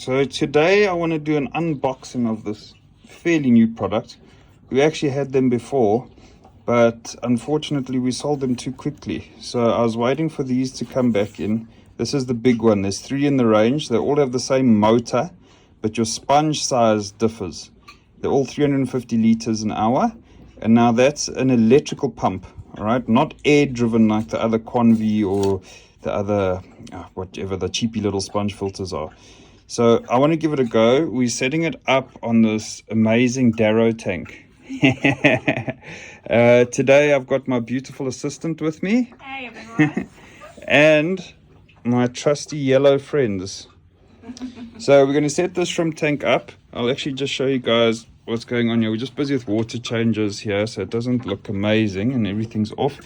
So today I want to do an unboxing of this fairly new product. We actually had them before, but unfortunately we sold them too quickly. So I was waiting for these to come back in. This is the big one. There's 3 in the range. They all have the same motor, but your sponge size differs. They're all 350 liters an hour. And now that's an electrical pump, all right? Not air driven like the other Convi or the other, whatever the cheapy little sponge filters are. So I want to give it a go. We're setting it up on this amazing Darrow tank. Today I've got my beautiful assistant with me. Hey everyone. And my trusty yellow friends. So we're going to set this shrimp tank up. I'll actually just show you guys what's going on here. We're just busy with water changes here, so it doesn't look amazing and everything's off.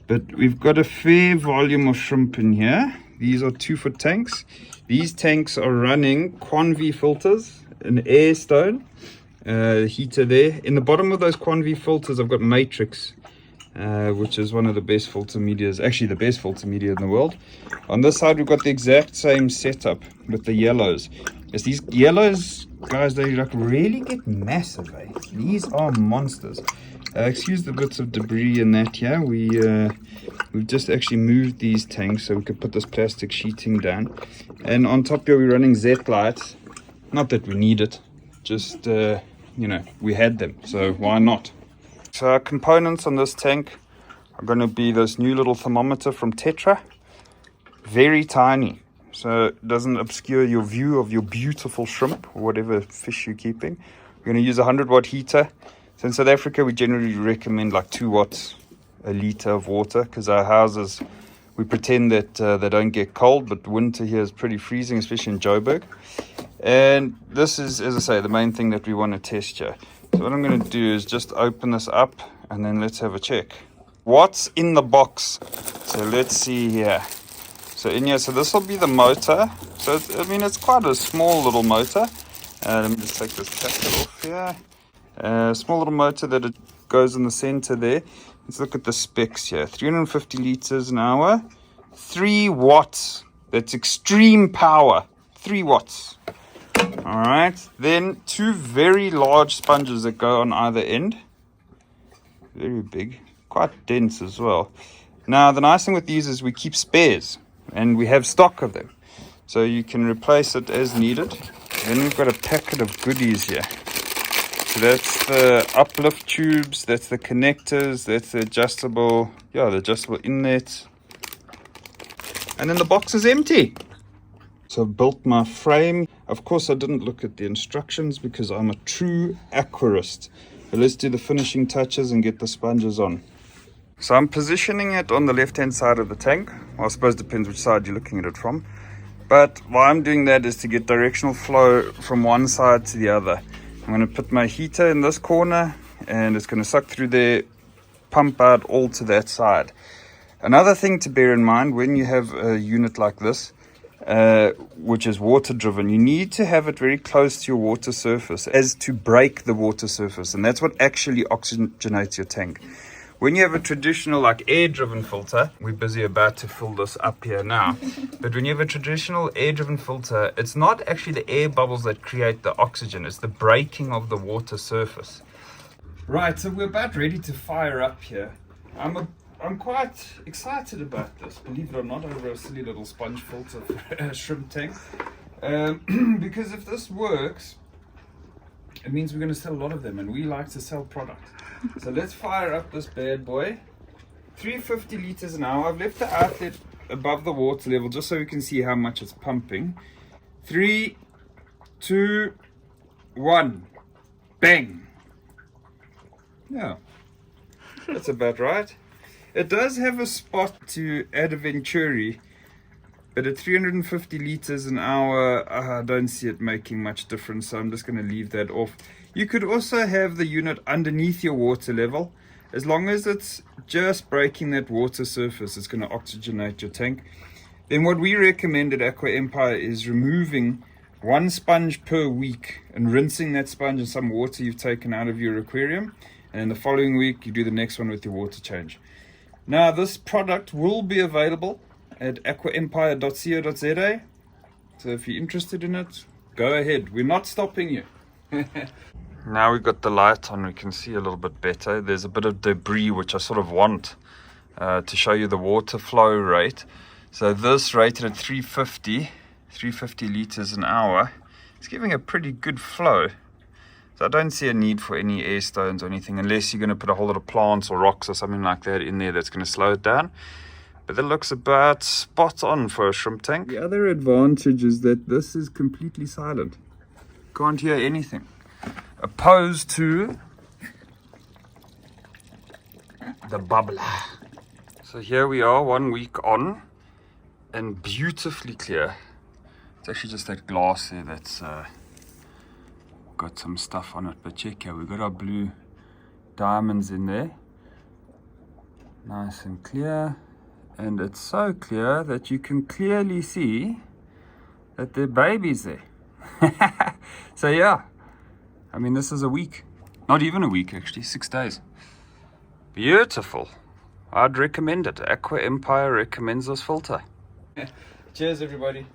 But we've got a fair volume of shrimp in here. These are 2-foot tanks. These tanks are running Convi filters, an air stone heater there. In the bottom of those Convi filters, I've got Matrix, which is one of the best filter medias, actually the best filter media in the world. On this side, we've got the exact same setup with the yellows. Yes, these yellows, guys, they like really get massive, eh? These are monsters. Excuse the bits of debris in that here. We've just actually moved these tanks so we could put this plastic sheeting down. And on top here, we're running Z lights. Not that we need it, just, you know, we had them, so why not? So our components on this tank are going to be this new little thermometer from Tetra. Very tiny, so it doesn't obscure your view of your beautiful shrimp or whatever fish you're keeping. We're going to use a 100-watt heater. So in South Africa, we generally recommend like 2 watts a liter of water, because our houses, we pretend that they don't get cold, but winter here is pretty freezing, especially in Joburg. And this is, as I say, the main thing that we want to test here. So what I'm going to do is just open this up and then let's have a check. What's in the box? So let's see here. So in here, so this will be the motor. So it's, I mean, it's quite a small little motor. Let me just take this packet off here. Small little motor that it goes in the center there. Let's look at the specs here. 350 liters an hour, 3 watts. That's extreme power. 3 watts. All right. Then 2 very large sponges that go on either end. Very big, quite dense as well. Now the nice thing with these is we keep spares, and we have stock of them, so you can replace it as needed. Then we've got a packet of goodies here. So that's the uplift tubes, that's the connectors, that's the adjustable, the adjustable inlets. And then the box is empty. So I've built my frame. Of course, I didn't look at the instructions because I'm a true aquarist. But let's do the finishing touches and get the sponges on. So I'm positioning it on the left-hand side of the tank. Well, I suppose it depends which side you're looking at it from. But why I'm doing that is to get directional flow from one side to the other. I'm going to put my heater in this corner, and it's going to suck through there, pump out all to that side. Another thing to bear in mind when you have a unit like this, which is water driven, you need to have it very close to your water surface as to break the water surface, and that's what actually oxygenates your tank. When you have a traditional like air driven filter, we're busy about to fill this up here now, but when you have a traditional air driven filter, it's not actually the air bubbles that create the oxygen, it's the breaking of the water surface. Right, so we're about ready to fire up here. I'm quite excited about this, believe it or not, over a silly little sponge filter for a shrimp tank. Because if this works, it means we're going to sell a lot of them, and we like to sell product. So let's fire up this bad boy. 350 liters an hour. I've left the outlet above the water level just so we can see how much it's pumping. 3, 2, 1. Bang. Yeah, that's about right. It does have a spot to add a venturi, but at 350 liters an hour, I don't see it making much difference, so I'm just going to leave that off. You could also have the unit underneath your water level. As long as it's just breaking that water surface, it's going to oxygenate your tank. Then what we recommend at Aqua Empire is removing 1 sponge per week and rinsing that sponge in some water you've taken out of your aquarium. And then the following week, you do the next one with your water change. Now, this product will be available at aquaempire.co.za. So if you're interested in it, Go ahead, we're not stopping you. Now we've got the light on, we can see a little bit better. There's a bit of debris which I sort of want to show you the water flow rate. So this rated at 350 liters an hour. It's giving a pretty good flow. So I don't see a need for any air stones or anything, unless you're going to put a whole lot of plants or rocks or something like that in there that's going to slow it down. But that looks about spot on for a shrimp tank. The other advantage is that this is completely silent. Can't hear anything. Opposed to the bubbler. So here we are 1 week on, and beautifully clear. It's actually just that glass there that's got some stuff on it, but check here, we've got our blue diamonds in there. Nice and clear, and it's so clear that you can clearly see that there are babies there. So yeah, I mean, this is a week, not even a week actually, 6 days. Beautiful. I'd recommend it. Aqua Empire recommends this filter. Cheers everybody.